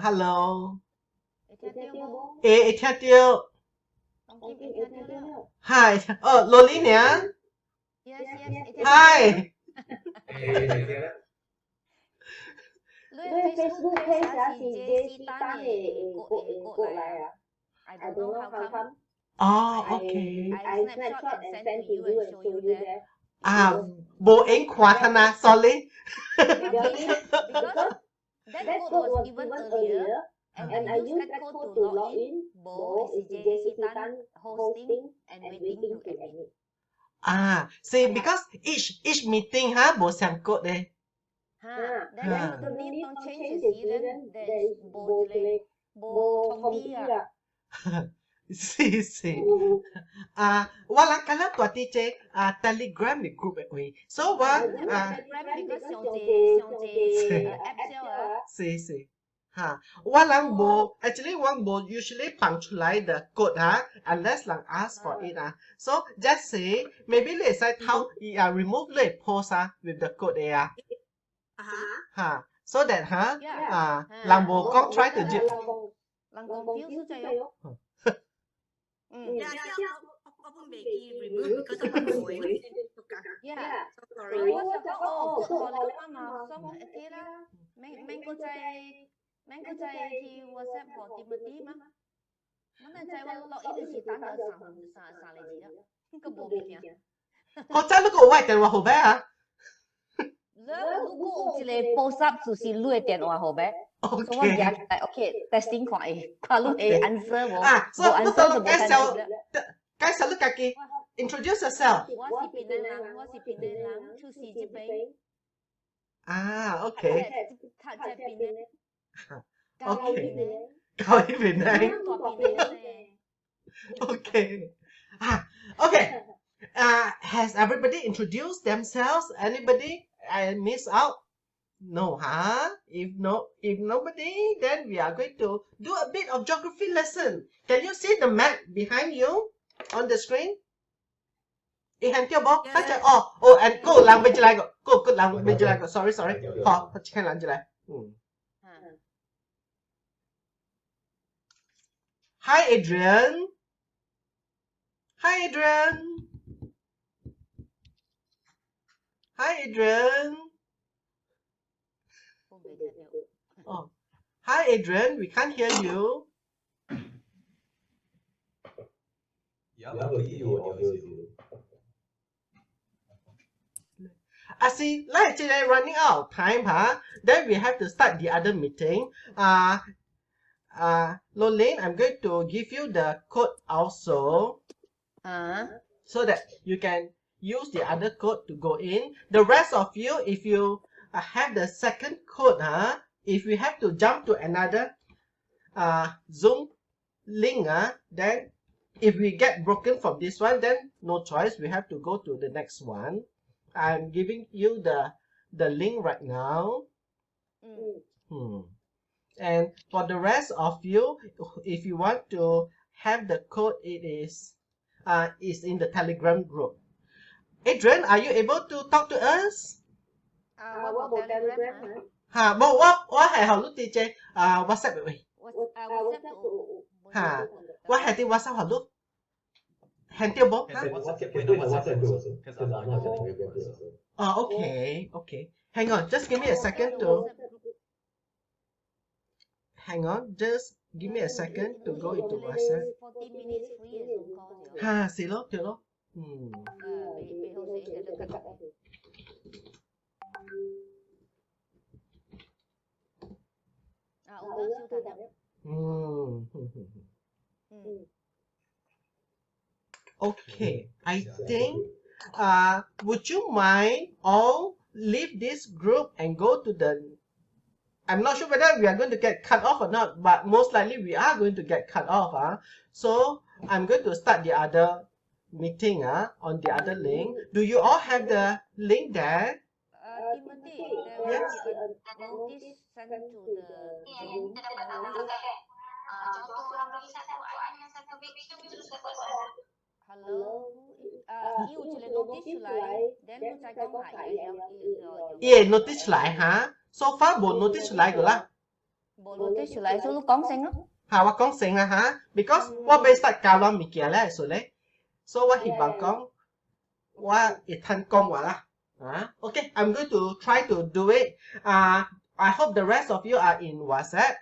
Hello. Ê, theo tiêu. Hi. Lô lý nè. Hi. Lưới Facebook page á thì JC Tan của lại à? I don't know how come. Okay. I snapshot and send to you and show you there. Bố anh khóa thân à, sorry. Because that code was given earlier and I used that code to log in. Bo is JC Tan hosting and waiting to admit. See, because each meeting bố xem code đây. Then if the need don't change you see, then there is Bo delay. Bo thông đi à. See. Wala kala tua teacher Telegram the group we. So what? Telegram because xiong app See. Walang bo actually one bo usually punctualize the code unless lang ask for it So just say maybe let's say how remove the post with the code there. So that lang bo con try to do. Lang confuse tayo. Yeah, open baby remove because of the voice. Yeah. Sorry. Mình có chạy thì WhatsApp của Timothy mà. Nó là chạy vào login thì tán ở xả lại gì đó. Cái bộ việc nhỉ. Có chắc nó có white tiền vào hồ bé hả? Lúc chỉ là post up thì xin lui tiền vào hồ bé. Okay, testing khỏi. Qua lúc answer bộ. So answer the cái sao lúc kia introduce yourself. What's Penang lang to see the pain. Okay. Thật Penang. Cao ý Penang. Okay. Okay. Has everybody introduced themselves? Anybody I miss out? No, If nobody, then we are going to do a bit of geography lesson. Can you see the map behind you on the screen? And go language like go language like sorry. Hi Adrian. Hi Adrian. Hi Adrian, we can't hear you. See, like today running out of time, then we have to start the other meeting. Lolene, I'm going to give you the code also. So that you can use the other code to go in. The rest of you, if you have the second code, if we have to jump to another Zoom link, then if we get broken from this one, then no choice, we have to go to the next one. I'm giving you the link right now. And for the rest of you, if you want to have the code, it is in the Telegram group. Adrian, are you able to talk to us? What about Telegram? What hay học lúc teacher WhatsApp vậy? What hay tin WhatsApp học lúc? Hẹn tiêu bố? Okay. Hang on, just give me a second to. Hang on, just give me a second to go into WhatsApp. 40 minutes free Zoom call. Xí lốt, tiêu lốt. Okay, I think would you mind all leave this group and go to the I'm not sure whether we are going to get cut off or not, but most likely we are going to get cut off. So I'm going to start the other meeting on the other link. Do you all have the link there? Timothy, there was a notice sent to the Zoom. Hello. Yêu chỉ là notice lại, then tôi trai con hại rồi. Yeah, notice lại hả? So far bộ notice lại rồi là. Bộ notice lại số lúc con sen đó. Hả, 我講成啦嚇，because 我未實教咗物件咧，所以咧，所以我希望講我會吞講話啦。Okay, I'm going to try to do it. I hope the rest of you are in WhatsApp.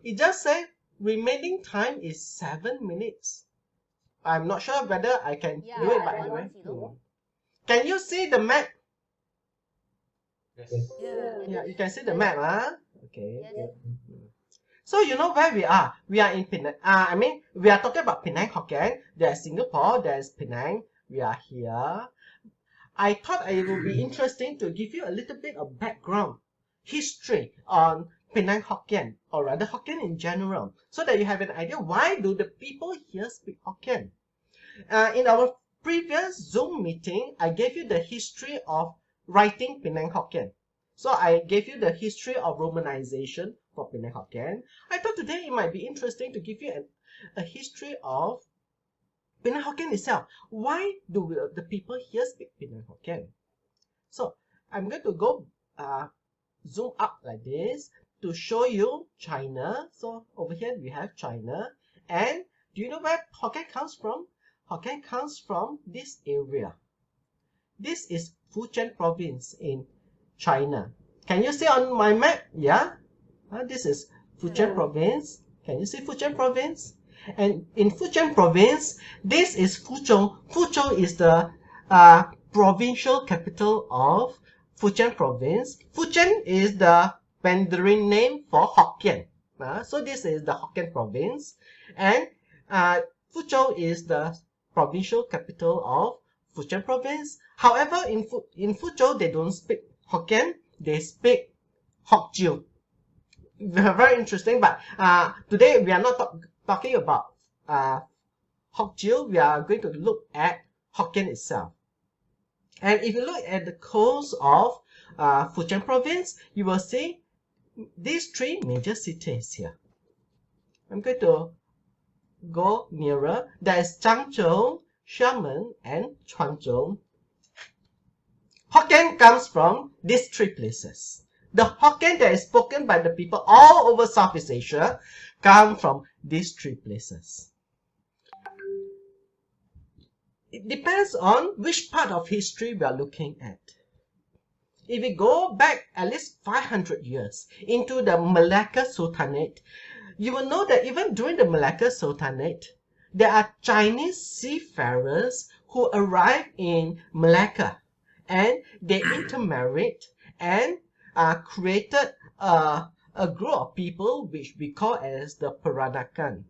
It just say remaining time is 7 minutes. I'm not sure whether I can do it, but anyway. Can you see the map? Yes. Yeah, you can see the map, huh? Okay. Yes. So you know where we are. We are in Penang. We are talking about Penang Hokkien. There's Singapore. There's Penang. We are here. I thought it would be interesting to give you a little bit of background, history on Penang Hokkien, or rather Hokkien in general, so that you have an idea why do the people here speak Hokkien. In our previous Zoom meeting, I gave you the history of writing Penang Hokkien. So I gave you the history of Romanization for Penang Hokkien. I thought today it might be interesting to give you a history of Penang Hokkien itself. Why do the people here speak Penang Hokkien? So I'm going to go zoom up like this to show you China. So over here we have China. And do you know where Hokkien comes from? Hokkien comes from this area. This is Fujian province in China. Can you see on my map? Yeah? This is Fujian province. Can you see Fujian province? And in Fujian province, this is Fuzhou. Fuzhou is the provincial capital of Fujian province. Fujian is the Mandarin name for Hokkien. So this is the Hokkien province. And Fuzhou is the provincial capital of Fujian province. However, in Fuzhou, they don't speak Hokkien. They speak Hokkien. Very interesting, but today we are not talking about Hokkien. We are going to look at Hokkien itself. And if you look at the coast of Fujian province, you will see these three major cities here. I'm going to go nearer. There is Changzhou, Xiamen, and Quanzhou. Hokkien comes from these three places. The Hokkien that is spoken by the people all over Southeast Asia come from these three places. It depends on which part of history we are looking at. If we go back at least 500 years into the Malacca Sultanate, you will know that even during the Malacca Sultanate, there are Chinese seafarers who arrived in Malacca and they intermarried and created a group of people which we call as the Peranakan.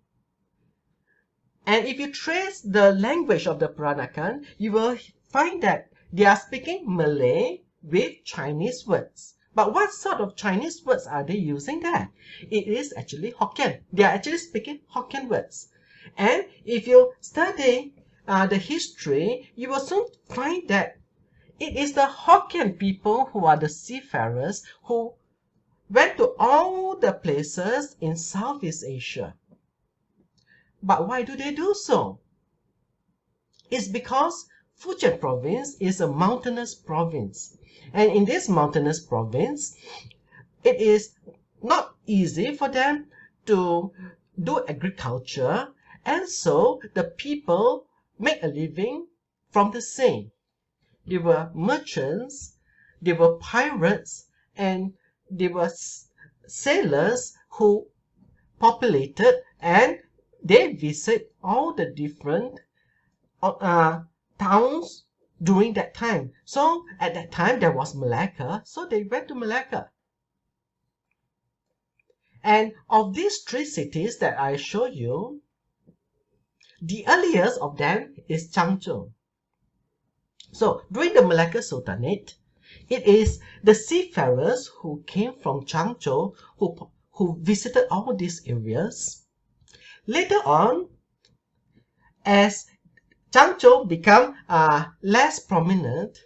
And if you trace the language of the Peranakan, you will find that they are speaking Malay with Chinese words. But what sort of Chinese words are they using there? It is actually Hokkien. They are actually speaking Hokkien words. And if you study the history, you will soon find that it is the Hokkien people who are the seafarers who went to all the places in Southeast Asia. But why do they do so? It's because Fujian province is a mountainous province. And in this mountainous province, it is not easy for them to do agriculture. And so the people make a living from the sea. They were merchants, they were pirates, and they were sailors who populated and they visit all the different towns during that time. So at that time there was Malacca, so they went to Malacca. And of these three cities that I show you, the earliest of them is Changzhou. So during the Malacca Sultanate, it is the seafarers who came from Changzhou who visited all these areas. Later on, as Changzhou become less prominent,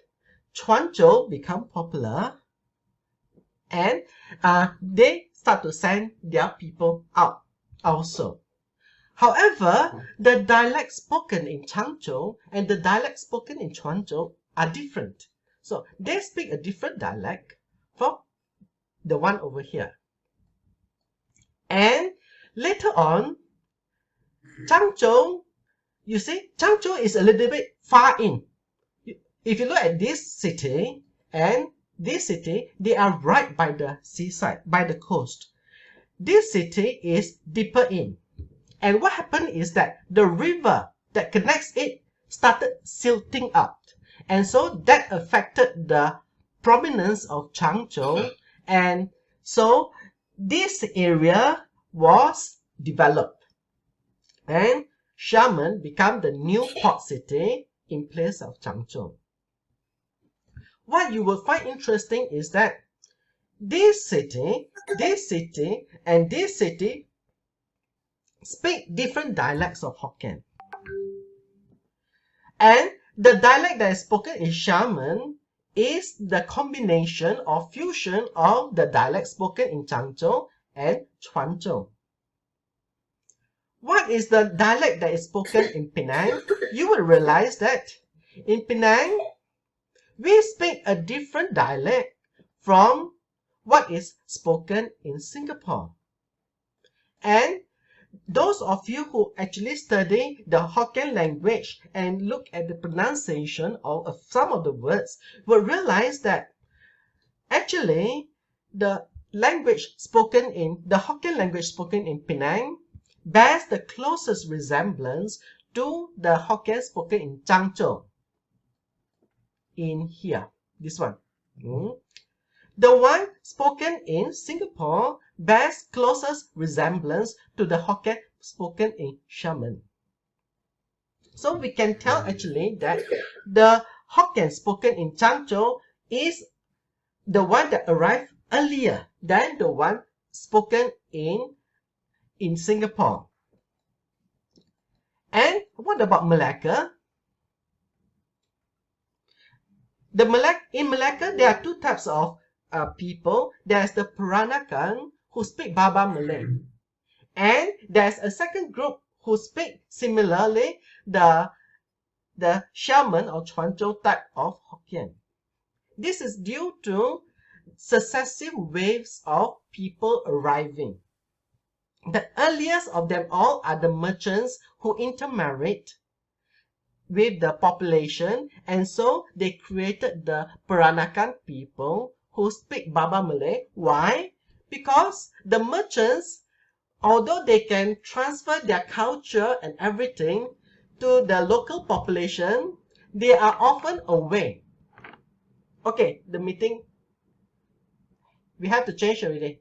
Quanzhou become popular, and they start to send their people out also. However, the dialect spoken in Changzhou and the dialect spoken in Quanzhou are different. So they speak a different dialect from the one over here. And later on, Changzhou, you see, Changzhou is a little bit far in. If you look at this city and this city, they are right by the seaside, by the coast. This city is deeper in. And what happened is that the river that connects it started silting up. And so that affected the prominence of Changzhou. And so this area was developed. And Xiamen became the new port city in place of Changzhou. What you will find interesting is that this city, and this city speak different dialects of Hokkien. And the dialect that is spoken in Xiamen is the combination or fusion of the dialect spoken in Changzhou and Quanzhou. What is the dialect that is spoken in Penang? You will realize that in Penang, we speak a different dialect from what is spoken in Singapore. And those of you who actually study the Hokkien language and look at the pronunciation of some of the words will realize that actually the Hokkien language spoken in Penang bears the closest resemblance to the Hokkien spoken in Changzhou. In here, this one. The one spoken in Singapore bears closest resemblance to the Hokkien spoken in Xiamen. So we can tell actually that the Hokkien spoken in Changzhou is the one that arrived earlier than the one spoken in Singapore. And what about Malacca? In Malacca, there are two types of people. There's the Peranakan who speak Baba Malay. And there's a second group who speak similarly the Xiamen or Quanzhou type of Hokkien. This is due to successive waves of people arriving. The earliest of them all are the merchants who intermarried with the population, and so they created the Peranakan people who speak Baba Malay. Why? Because the merchants, although they can transfer their culture and everything to the local population, they are often away. Okay, the meeting, we have to change already.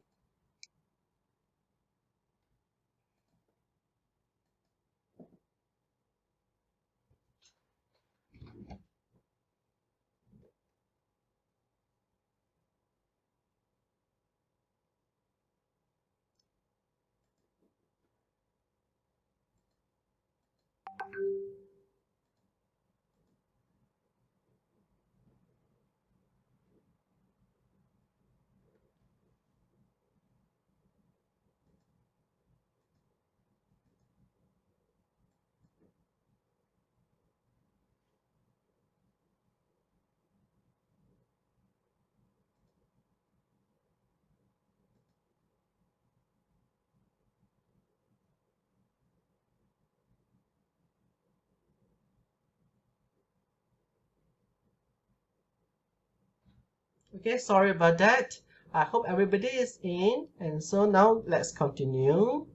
Okay, sorry about that. I hope everybody is in. And so now let's continue.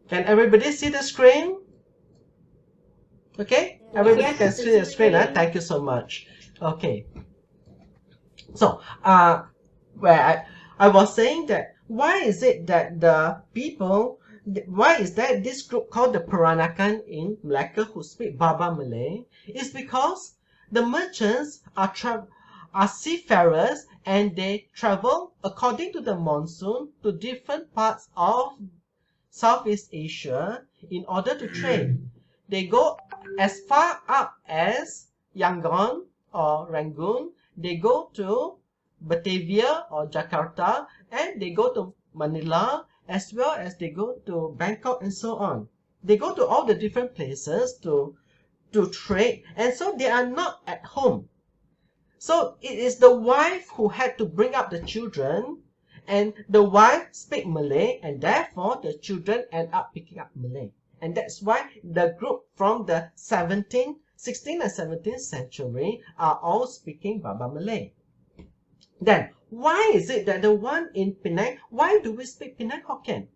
Can everybody see the screen? Okay, everybody can see the screen. Thank you so much. Okay. So, where I was saying that why is it that why is that this group called the Peranakan in Malacca who speak Baba Malay? It's because the merchants are seafarers and they travel according to the monsoon to different parts of Southeast Asia in order to trade. They go as far up as Yangon or Rangoon. They go to Batavia or Jakarta, and they go to Manila, as well as they go to Bangkok and so on. They go to all the different places to trade, and so they are not at home. So it is the wife who had to bring up the children, and the wife speak Malay, and therefore the children end up picking up Malay. And that's why the group from the 16th and 17th century are all speaking Baba Malay. Then, why is it that the one in Penang, why do we speak Penang Hokkien?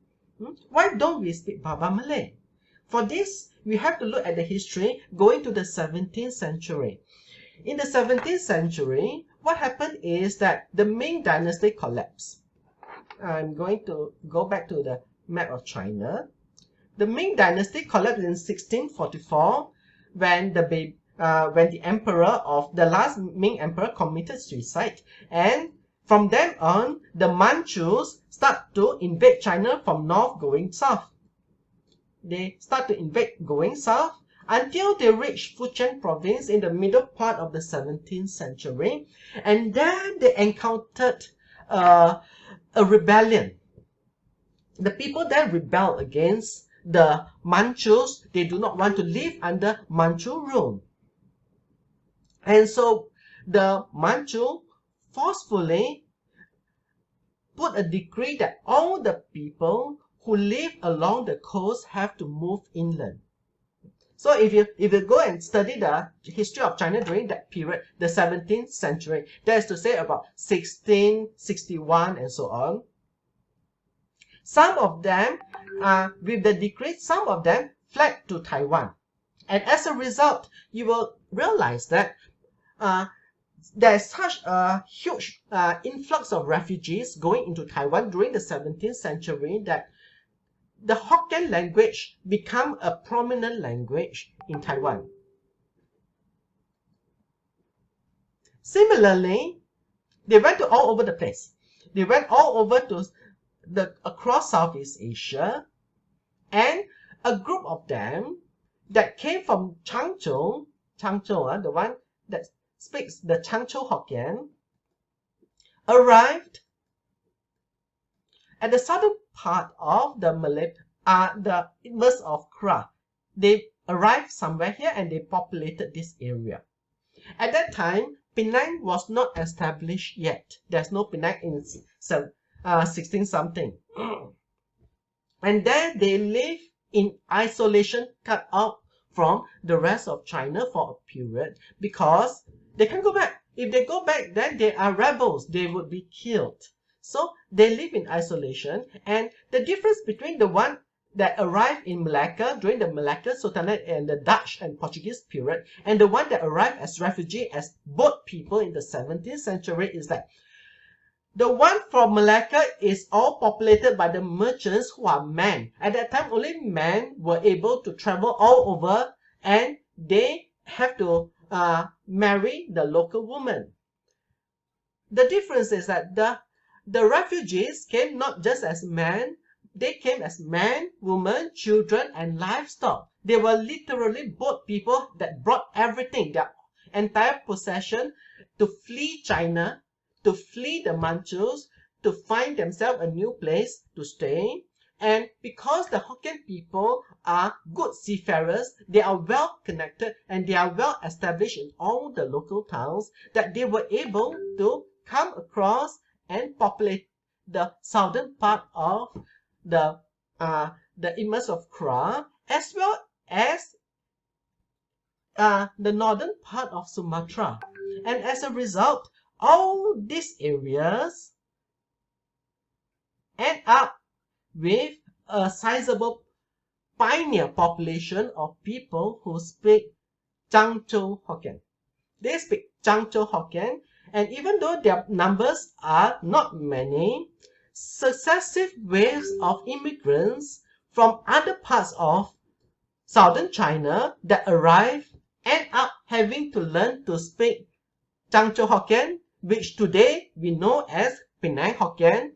Why don't we speak Baba Malay? For this, we have to look at the history going to the 17th century. In the 17th century, what happened is that the Ming dynasty collapsed. I'm going to go back to the map of China. The Ming dynasty collapsed in 1644 when the emperor of the last Ming emperor committed suicide, and from then on, the Manchus start to invade China from north going south. They start to invade going south until they reach Fujian province in the middle part of the 17th century, and then they encountered a rebellion. The people then rebelled against the Manchus. They do not want to live under Manchu rule. And so the Manchu forcefully put a decree that all the people who live along the coast have to move inland. So if you go and study the history of China during that period, the 17th century, that is to say about 1661 and so on, some of them, with the decree, some of them fled to Taiwan. And as a result, you will realize that there's such a huge influx of refugees going into Taiwan during the 17th century that the Hokkien language became a prominent language in Taiwan. Similarly, they went to all over the place. They went all over to across Southeast Asia, and a group of them that came from Changzhou, the one that speaks the Changzhou Hokkien, arrived at the southern part of the Malay, the Isthmus of Kra. They arrived somewhere here and they populated this area. At that time, Penang was not established yet. There's no Penang in 16 something. And then they live in isolation, cut out from the rest of China for a period because they can't go back. If they go back, then they are rebels. They would be killed. So they live in isolation, and the difference between the one that arrived in Malacca during the Malacca Sultanate and the Dutch and Portuguese period, and the one that arrived as refugee as boat people in the 17th century is that the one from Malacca is all populated by the merchants who are men. At that time, only men were able to travel all over, and they have to marry the local woman. The difference is that the refugees came not just as men, they came as men, women, children, and livestock. They were literally boat people that brought everything, their entire possession, to flee China, to flee the Manchus, to find themselves a new place to stay. And because the Hokkien people are good seafarers, they are well connected and they are well established in all the local towns, that they were able to come across and populate the southern part of the Isthmus of Kra, as well as the northern part of Sumatra. And as a result, all these areas end up with a sizable pioneer population of people who speak Changzhou Hokkien. They speak Changzhou Hokkien, and even though their numbers are not many, successive waves of immigrants from other parts of southern China that arrive end up having to learn to speak Changzhou Hokkien, which today we know as Penang Hokkien,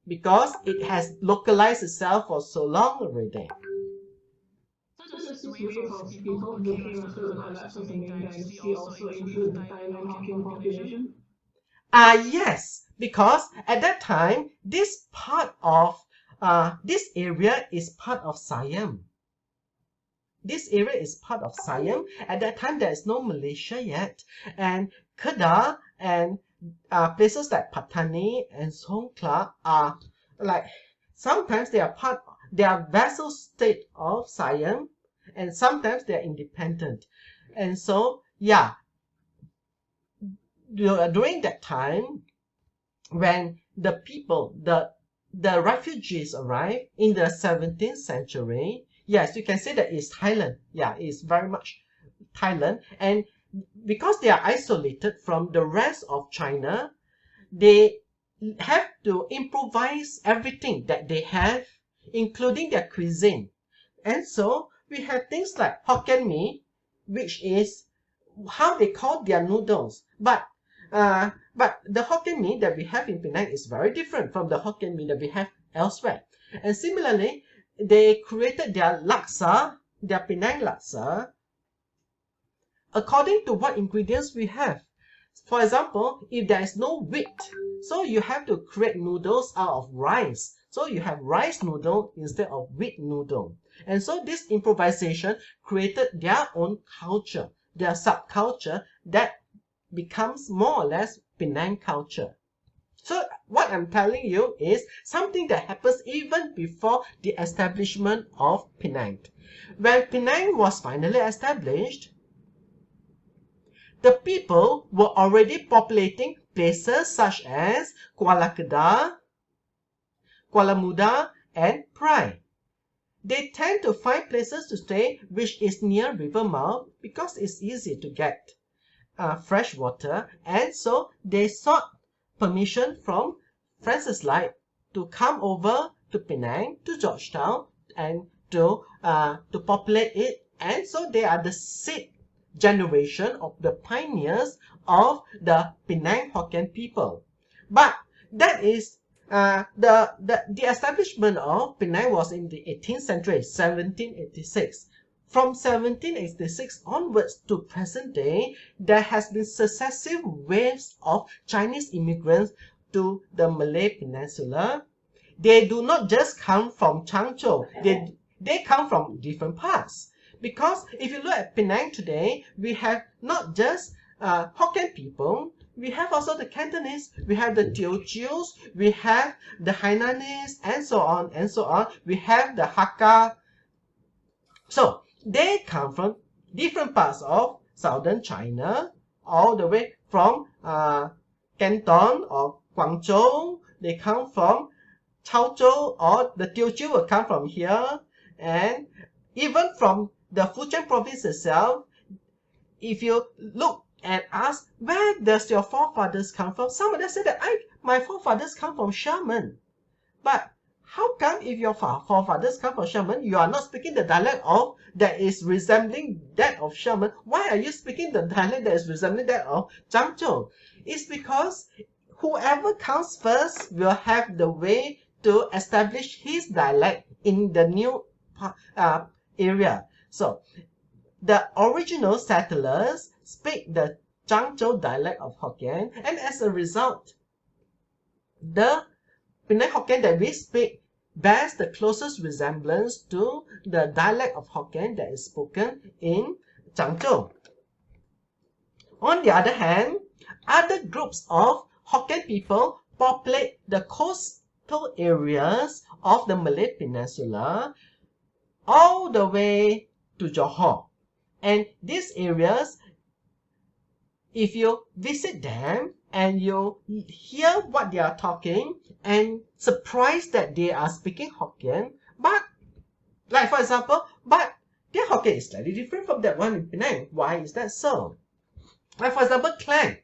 because it has localized itself for so long already. So this wave of people moving to the collapse of the Ming Dynasty also include the Penang Hokkien population? Yes, because at that time, this area is part of Siam. This area is part of Siam. At that time, there is no Malaysia yet. And Kedah and places like Patani and Songkhla are like, sometimes they are vassal state of Siam, and sometimes they are independent. And so, yeah, during that time, when the people, the refugees arrived in the 17th century, yes, you can say that it's Thailand. Yeah, it's very much Thailand. And because they are isolated from the rest of China, they have to improvise everything that they have, including their cuisine. And so we have things like Hokkien Mee, which is how they call their noodles. But the Hokkien Mee that we have in Penang is very different from the Hokkien Mee that we have elsewhere. And similarly, they created their laksa, their Penang laksa, according to what ingredients we have. For example, if there is no wheat, so you have to create noodles out of rice. So you have rice noodle instead of wheat noodle. And so this improvisation created their own culture, their subculture that becomes more or less Penang culture. So what I'm telling you is something that happens even before the establishment of Penang. When Penang was finally established, the people were already populating places such as Kuala Kedah, Kuala Muda, and Prai. They tend to find places to stay which is near river mouth because it's easy to get fresh water, and so they sought permission from Francis Light to come over to Penang, to Georgetown, and to populate it. And so they are the sixth generation of the pioneers of the Penang Hokkien people. But that is the establishment of Penang was in the 18th century, 1786. From 1786 onwards to present day, there has been successive waves of Chinese immigrants to the Malay Peninsula. They do not just come from Changzhou, they come from different parts. Because if you look at Penang today, we have not just Hokkien people, we have also the Cantonese, we have the Teochews, we have the Hainanese, and so on and so on. We have the Hakka. So they come from different parts of southern China, all the way from Canton or Guangzhou. They come from Chaozhou, or the Teochew will come from here, and even from the Fujian province itself. If you look and ask, where does your forefathers come from? Some of them say that my forefathers come from Sherman. But how come if your forefathers come from Sherman, you are not speaking the dialect of that is resembling that of Sherman? Why are you speaking the dialect that is resembling that of Changzhou? It's because whoever comes first will have the way to establish his dialect in the new area. So the original settlers speak the Changzhou dialect of Hokkien, and as a result, the Penang Hokkien that we speak bears the closest resemblance to the dialect of Hokkien that is spoken in Changzhou. On the other hand, other groups of Hokkien people populate the coastal areas of the Malay Peninsula all the way to Johor. And these areas, if you visit them and you hear what they are talking and surprised that they are speaking Hokkien, but like for example, but their Hokkien is slightly different from that one in Penang. Why is that so? Like for example, Klang.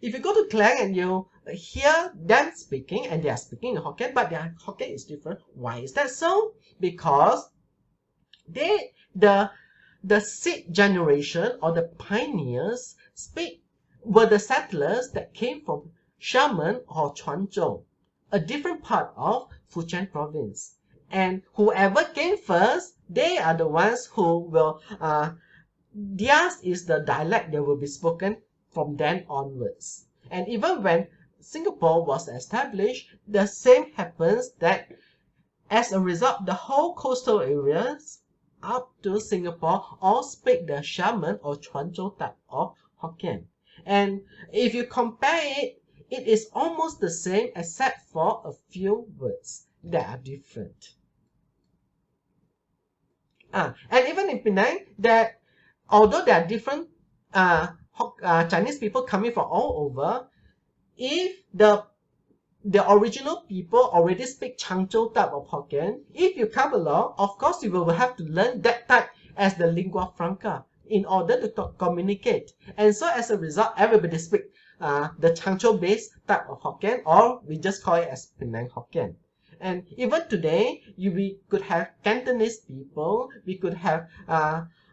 If you go to Klang and you hear them speaking and they are speaking in Hokkien, but their Hokkien is different. Why is that so? Because the sixth generation or the pioneers were the settlers that came from Sherman or Quanzhou, a different part of Fujian province. And whoever came first, they are the ones who will, theirs is the dialect that will be spoken from then onwards. And even when Singapore was established, the same happens that as a result, the whole coastal areas up to Singapore all speak the Xiamen or Quanzhou type of Hokkien. And if you compare it, it is almost the same except for a few words that are different. And even in Penang, that although there are different Chinese people coming from all over, if the original people already speak Changzhou type of Hokkien, if you come along, of course you will have to learn that type as the lingua franca in order to communicate. And so as a result, everybody speak the Changzhou based type of Hokkien, or we just call it as Penang Hokkien. And even today, we could have Cantonese people, we could have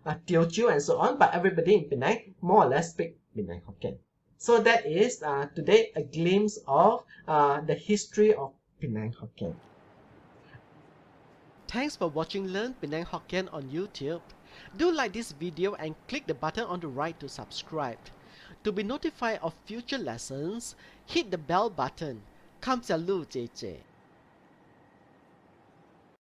Teochew and so on, but everybody in Penang more or less speak Penang Hokkien. So that is today a glimpse of the history of Penang Hokkien. Thanks for watching Learn Penang Hokkien on YouTube. Do like this video and click the button on the right to subscribe. To be notified of future lessons, hit the bell button. 感謝你，姐姐。